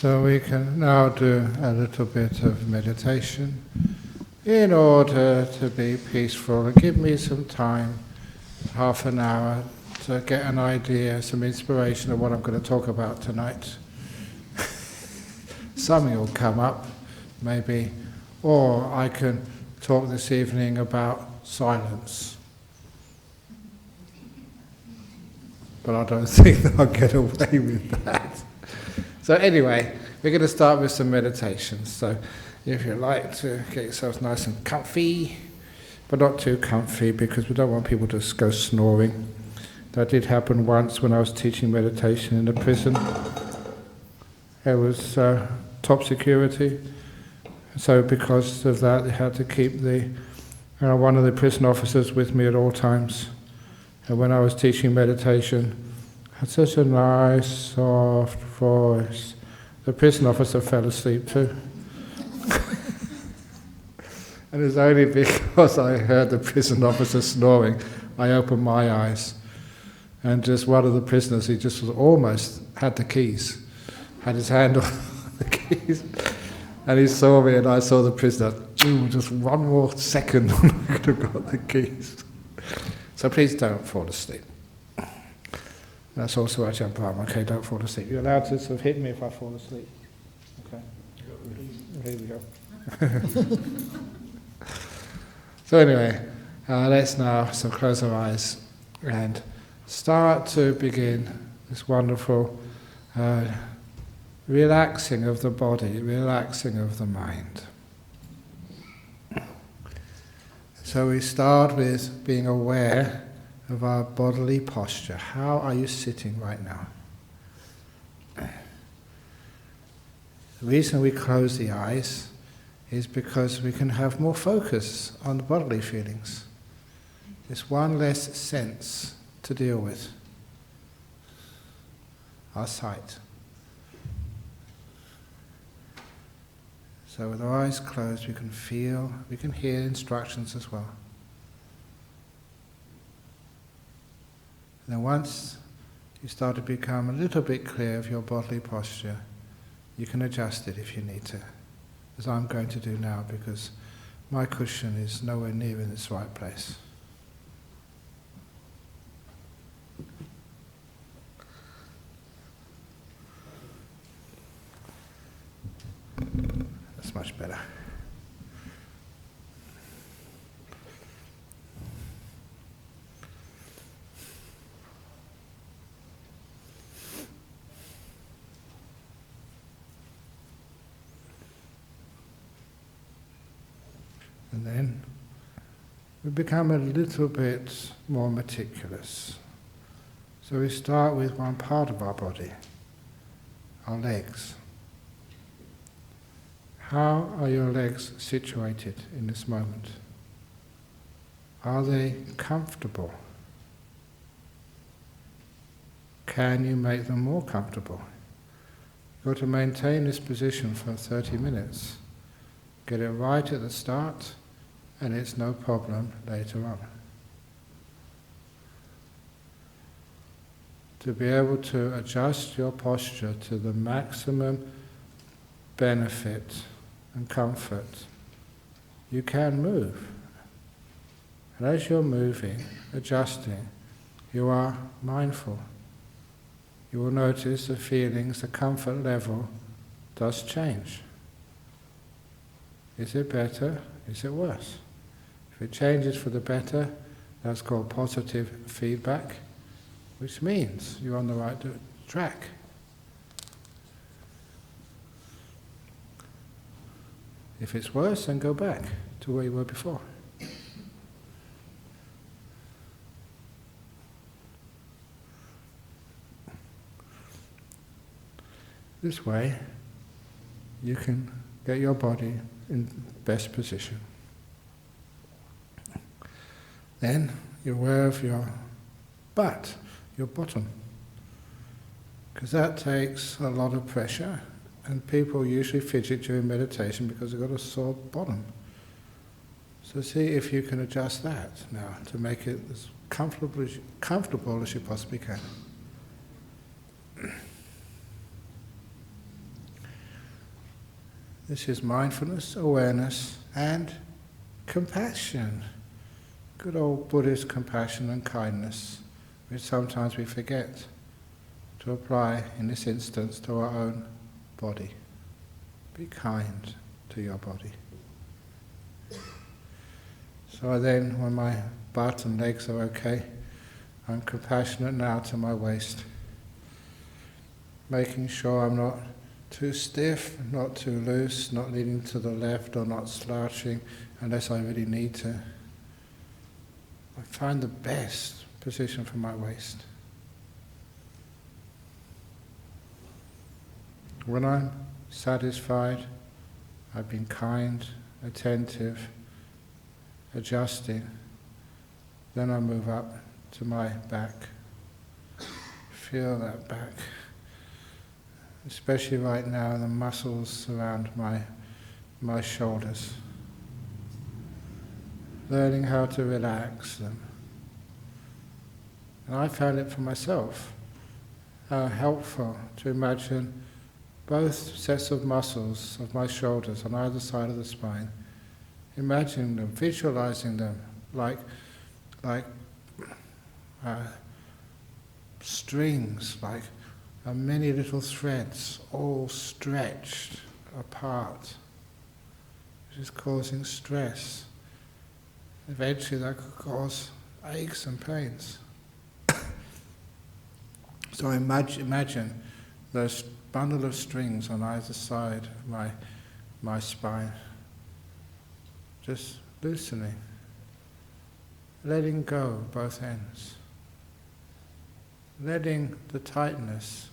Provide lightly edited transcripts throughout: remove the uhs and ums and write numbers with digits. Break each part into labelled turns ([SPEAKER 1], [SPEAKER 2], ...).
[SPEAKER 1] So we can now do a little bit of meditation in order to be peaceful, and give me some time, half an hour, to get an idea, some inspiration of what I'm going to talk about tonight. Something will come up, maybe, or I can talk this evening about silence. But I don't think that I'll get away with that. So anyway, we're going to start with some meditations. So if you like to get yourselves nice and comfy, but not too comfy because we don't want people to go snoring. That did happen once when I was teaching meditation in a prison. It was top security. So because of that, they had to keep one of the prison officers with me at all times. And when I was teaching meditation, I had such a nice, soft voice. The prison officer fell asleep too. And it's only because I heard the prison officer snoring, I opened my eyes. And just one of the prisoners, he just was almost had the keys, had his hand on the keys. And he saw me and I saw the prisoner, just one more second and I could have got the keys. So please don't fall asleep. That's also Ajahn Brahm. Okay, don't fall asleep. You're allowed to sort of hit me if I fall asleep. Okay. Here we go. So anyway, let's now close our eyes and start to begin this wonderful relaxing of the body, relaxing of the mind. So we start with being aware of our bodily posture. How are you sitting right now? The reason we close the eyes is because we can have more focus on the bodily feelings. There's one less sense to deal with. Our sight. So with our eyes closed, we can feel, we can hear instructions as well. And then once you start to become a little bit clear of your bodily posture, you can adjust it if you need to, as I'm going to do now, because my cushion is nowhere near in its right place. That's much better. And then we become a little bit more meticulous. So we start with one part of our body, our legs. How are your legs situated in this moment? Are they comfortable? Can you make them more comfortable? You've got to maintain this position for 30 minutes. Get it right at the start, and it's no problem later on. To be able to adjust your posture to the maximum benefit and comfort, you can move. And as you're moving, adjusting, you are mindful. You will notice the feelings, the comfort level does change. Is it better? Is it worse? If it changes for the better, that's called positive feedback, which means you're on the right track. If it's worse, then go back to where you were before. This way, you can get your body in best position. Then you're aware of your butt, your bottom, because that takes a lot of pressure, and people usually fidget during meditation because they've got a sore bottom. So see if you can adjust that now to make it as comfortable as you possibly can. This is mindfulness, awareness, and compassion. Good old Buddhist compassion and kindness, which sometimes we forget to apply in this instance to our own body. Be kind to your body. So then, when my butt and legs are okay, I'm compassionate now to my waist, making sure I'm not too stiff, not too loose, not leaning to the left or not slouching unless I really need to. I find the best position for my waist. When I'm satisfied, I've been kind, attentive, adjusting, then I move up to my back. Feel that back. Especially right now, the muscles surround my shoulders. Learning how to relax them. And I found it for myself helpful to imagine both sets of muscles of my shoulders on either side of the spine. Imagining them, visualizing them like strings, like many little threads, all stretched apart, which is causing stress. Eventually that could cause aches and pains. So I imagine those bundle of strings on either side of my spine, just loosening, letting go both ends, letting the tightness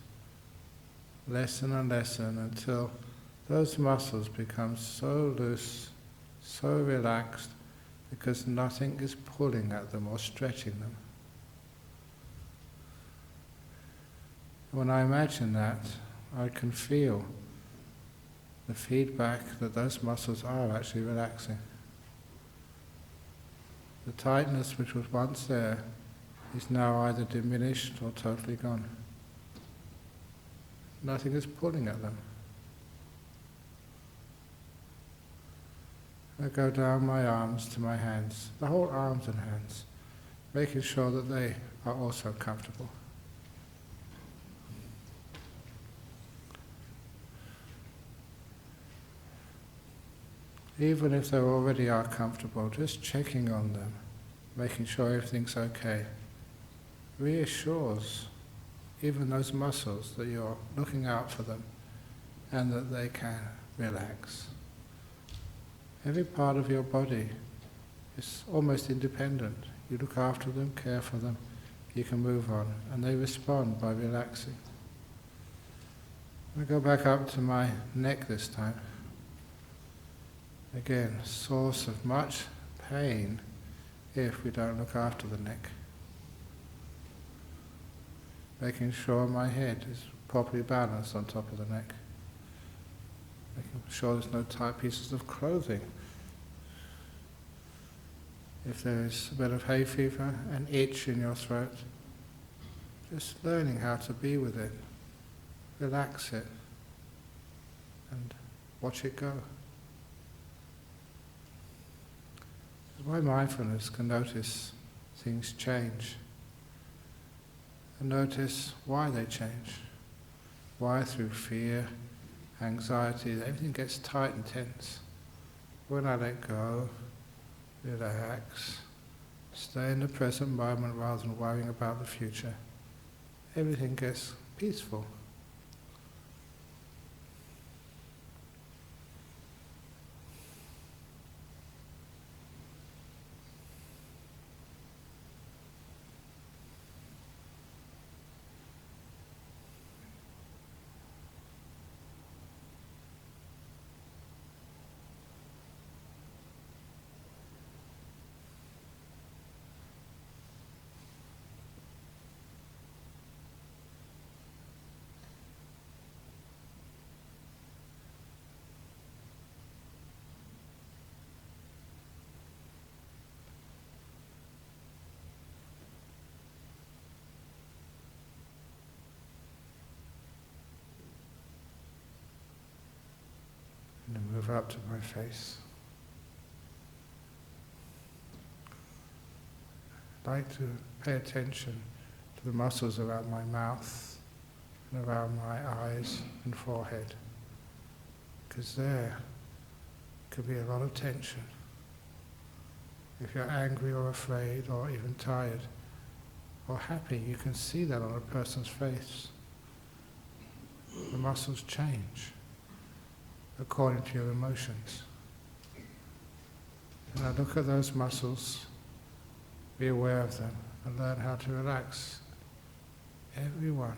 [SPEAKER 1] lessen and lessen until those muscles become so loose, so relaxed, because nothing is pulling at them or stretching them. When I imagine that, I can feel the feedback that those muscles are actually relaxing. The tightness which was once there is now either diminished or totally gone. Nothing is pulling at them. I go down my arms to my hands, the whole arms and hands, making sure that they are also comfortable. Even if they already are comfortable, just checking on them, making sure everything's okay, reassures even those muscles that you're looking out for them and that they can relax. Every part of your body is almost independent. You look after them, care for them, you can move on, and they respond by relaxing. I go back up to my neck this time. Again, source of much pain if we don't look after the neck. Making sure my head is properly balanced on top of the neck. Making sure there's no tight pieces of clothing. If there is a bit of hay fever, an itch in your throat, just learning how to be with it, relax it, and watch it go. My mindfulness can notice things change and notice why they change. Why through fear, anxiety, everything gets tight and tense. When I let go, relax, stay in the present moment rather than worrying about the future, everything gets peaceful. move up to my face. I like to pay attention to the muscles around my mouth and around my eyes and forehead, because there could be a lot of tension. If you're angry or afraid or even tired or happy, you can see that on a person's face. The muscles change according to your emotions. And I look at those muscles, be aware of them, and learn how to relax every one.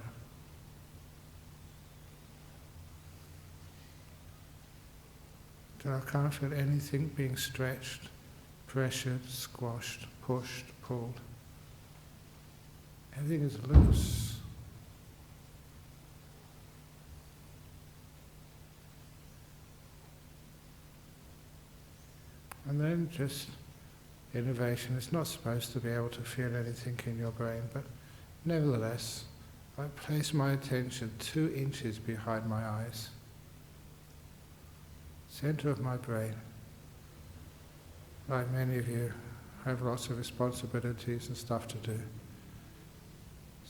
[SPEAKER 1] Till I can't feel anything being stretched, pressured, squashed, pushed, pulled. Everything is loose. And then just innovation. It's not supposed to be able to feel anything in your brain, but nevertheless, I place my attention 2 inches behind my eyes, center of my brain. Like many of you, I have lots of responsibilities and stuff to do.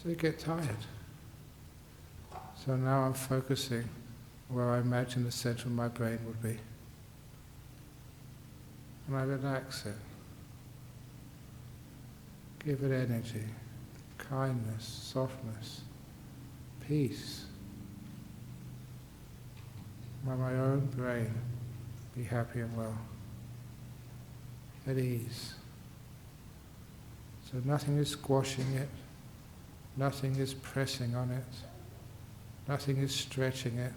[SPEAKER 1] So you get tired. So now I'm focusing where I imagine the center of my brain would be. And I relax it. Give it energy, kindness, softness, peace. By my own brain, be happy and well. At ease. So nothing is squashing it, nothing is pressing on it, nothing is stretching it.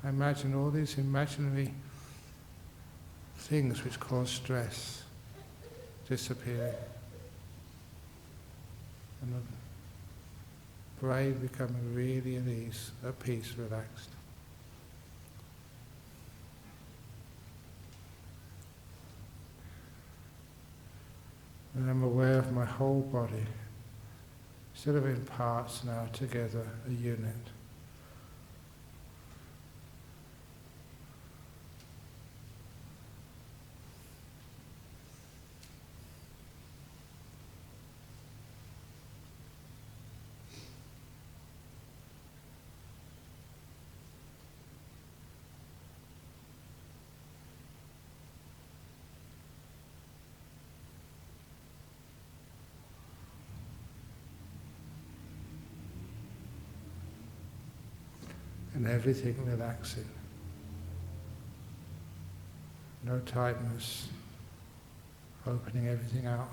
[SPEAKER 1] I imagine all these imaginary things which cause stress disappearing, and the brain becoming really at ease, at peace, relaxed. And I'm aware of my whole body, instead of in parts now, together, a unit. And everything relaxing. No tightness, opening everything out.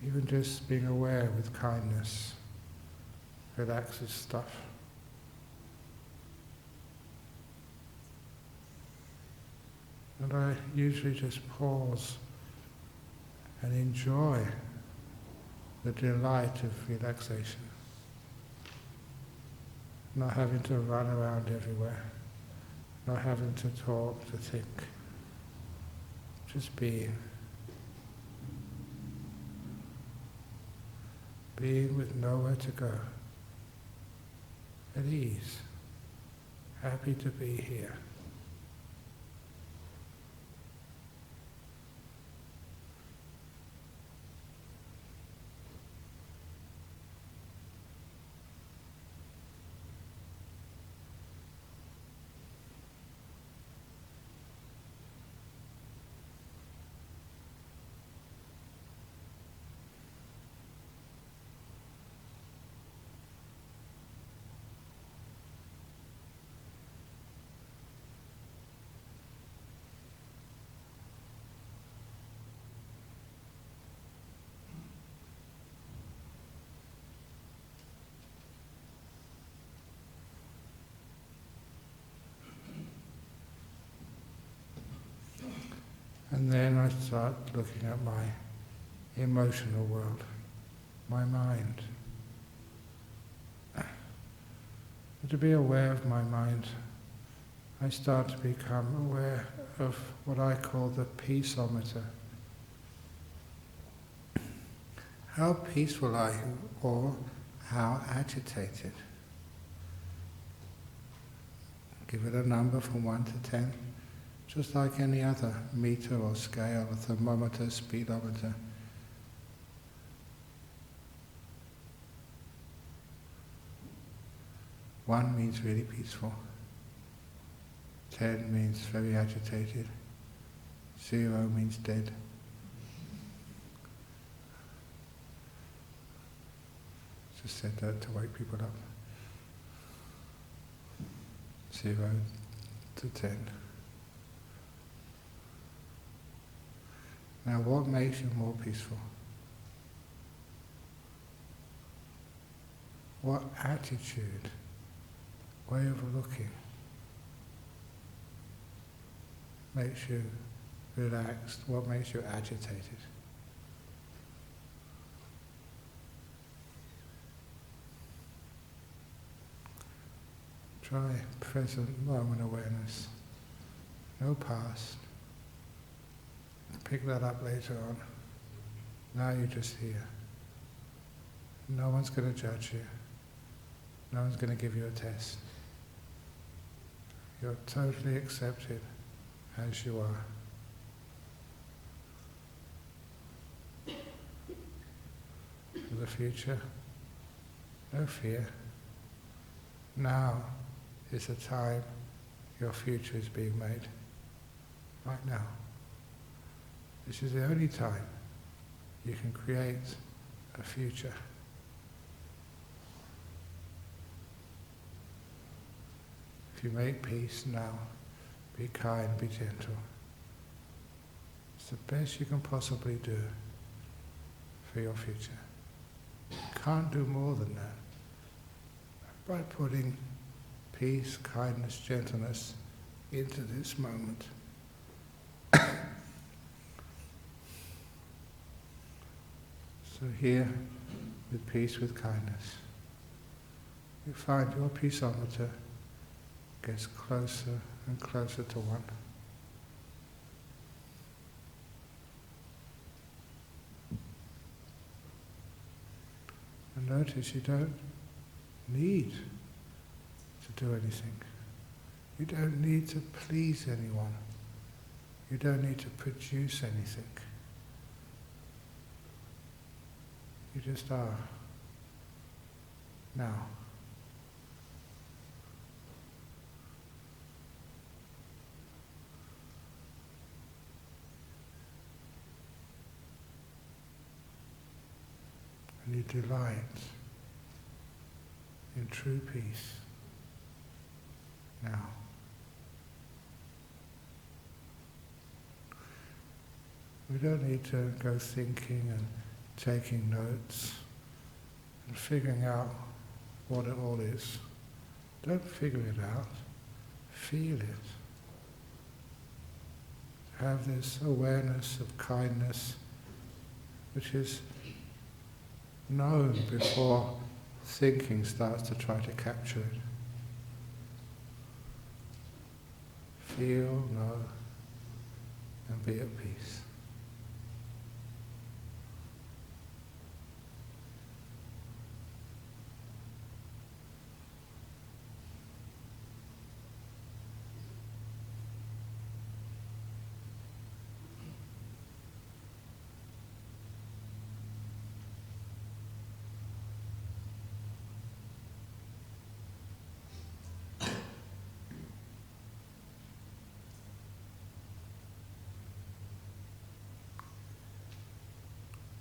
[SPEAKER 1] Even just being aware with kindness relaxes stuff. And I usually just pause and enjoy the delight of relaxation. Not having to run around everywhere, not having to talk, to think, just being. Being with nowhere to go, at ease, happy to be here. And then I start looking at my emotional world, my mind. And to be aware of my mind, I start to become aware of what I call the peaceometer. How peaceful are you, or how agitated. Give it a number from 1 to 10, just like any other meter or scale, or thermometer, speedometer. One means really peaceful. 10 means very agitated. 0 means dead. Just said that to wake people up. 0 to 10. Now what makes you more peaceful? What attitude, way of looking, makes you relaxed? What makes you agitated? Try present moment awareness. No past. Pick that up later on. Now you're just here. No one's going to judge you. No one's going to give you a test. You're totally accepted as you are. For the future, no fear. Now is the time your future is being made. Right now. This is the only time you can create a future. If you make peace now, be kind, be gentle. It's the best you can possibly do for your future. You can't do more than that. By putting peace, kindness, gentleness into this moment. So here, with peace, with kindness, you find your peaceometer gets closer and closer to 1. And notice you don't need to do anything. You don't need to please anyone. You don't need to produce anything. You just are. Now. And you delight in true peace. Now. We don't need to go thinking and taking notes and figuring out what it all is. Don't figure it out. Feel it. Have this awareness of kindness which is known before thinking starts to try to capture it. Feel, know, and be at peace.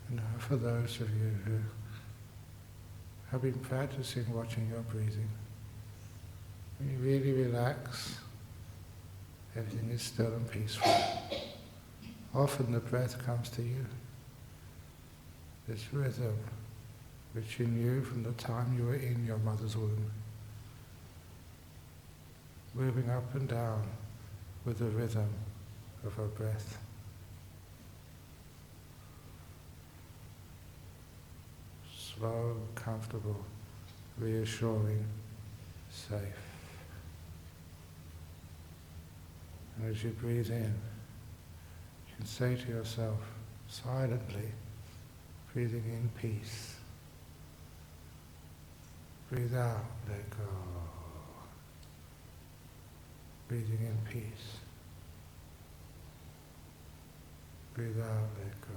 [SPEAKER 1] Now, for those of you who have been practicing watching your breathing, when you really relax, everything is still and peaceful. Often the breath comes to you. This rhythm which you knew from the time you were in your mother's womb, moving up and down with the rhythm of her breath. Slow, comfortable, reassuring, safe. And as you breathe in, you can say to yourself, silently, breathing in peace, Breathe out, let go. Breathing in peace. Breathe out, let go.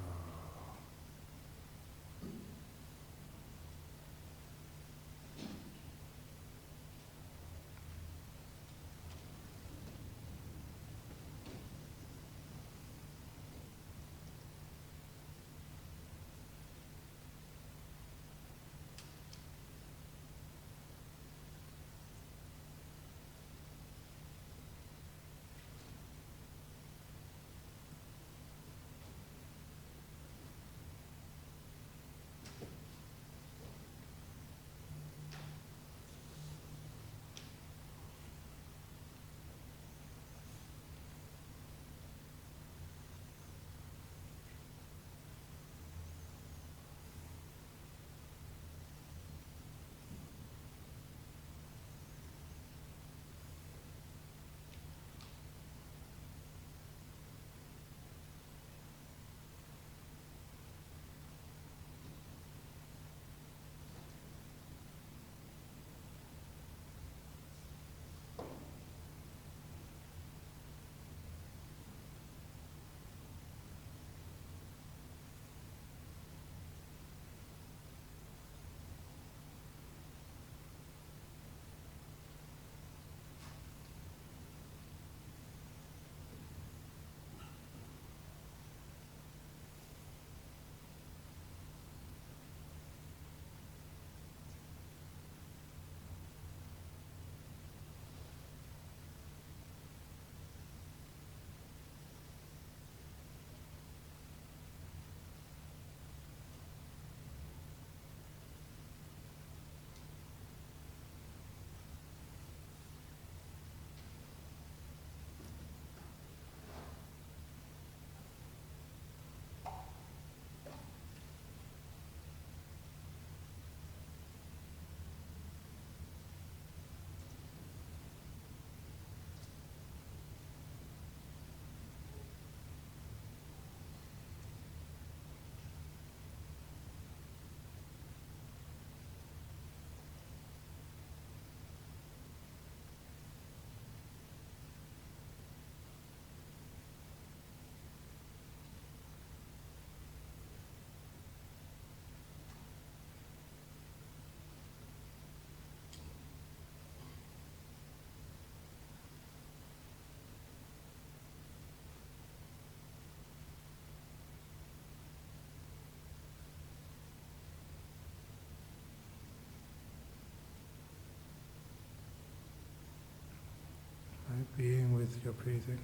[SPEAKER 1] Being with your breathing,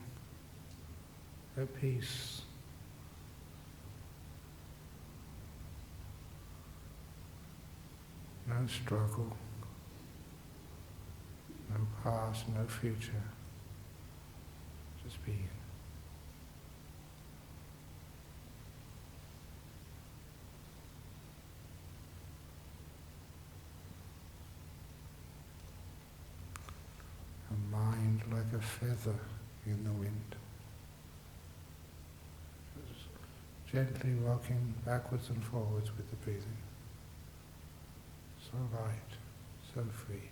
[SPEAKER 1] at peace. No struggle, no past, no future, just being. A mind like a feather in the wind, just gently rocking backwards and forwards with the breathing. So light, so free.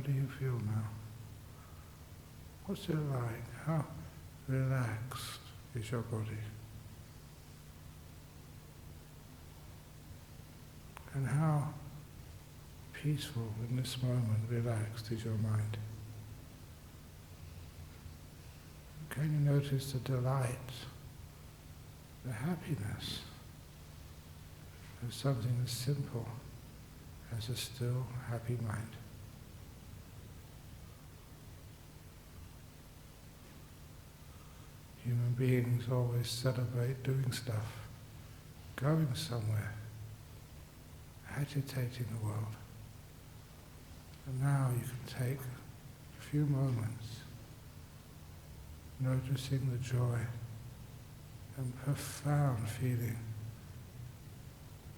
[SPEAKER 1] do you feel now? What's it like? How relaxed is your body? And how peaceful in this moment, relaxed is your mind? Can you notice the delight, the happiness of something as simple as a still, happy mind? Human beings always celebrate doing stuff, going somewhere, agitating the world. And now you can take a few moments noticing the joy and profound feeling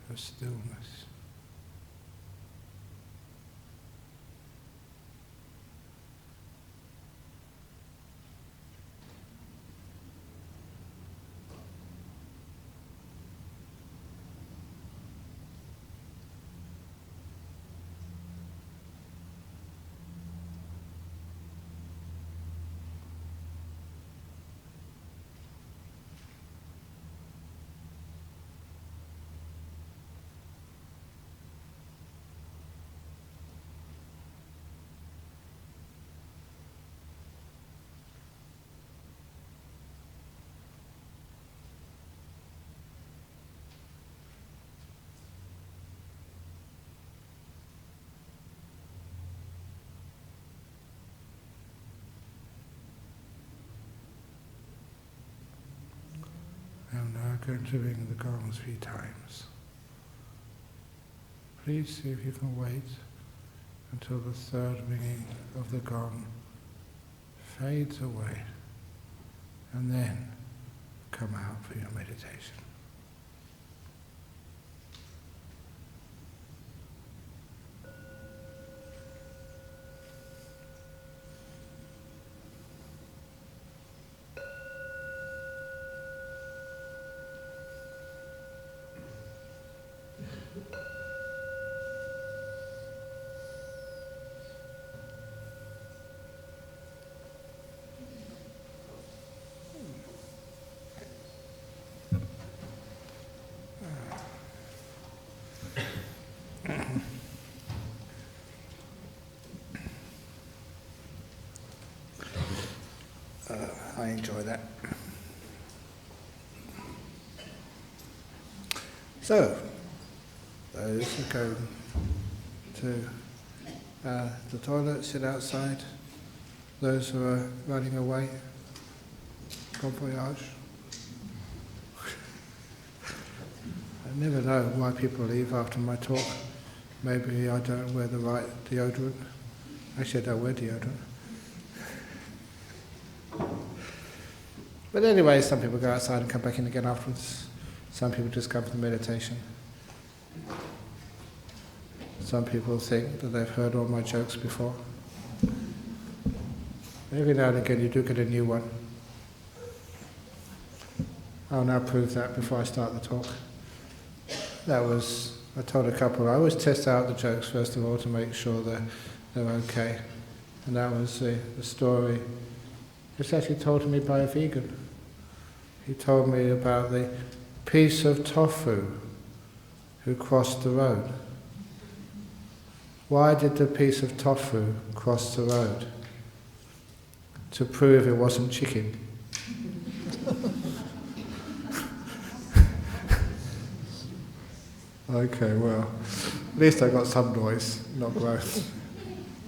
[SPEAKER 1] of stillness. I'm now going to ring the gong 3 times. Please see if you can wait until the 3rd ringing of the gong fades away, and then come out for your meditation. I enjoy that. So, those who go to the toilet, sit outside. Those who are running away, bon voyage. I never know why people leave after my talk. Maybe I don't wear the right deodorant. Actually, I don't wear deodorant. But anyway, some people go outside and come back in again afterwards. Some people just come for the meditation. Some people think that they've heard all my jokes before. Every now and again you do get a new one. I'll now prove that before I start the talk. I told a couple, I always test out the jokes first of all to make sure that they're okay. And that was the story. It's actually told to me by a vegan. He told me about the piece of tofu who crossed the road. Why did the piece of tofu cross the road? To prove it wasn't chicken. Okay, well, at least I got some noise, not growth.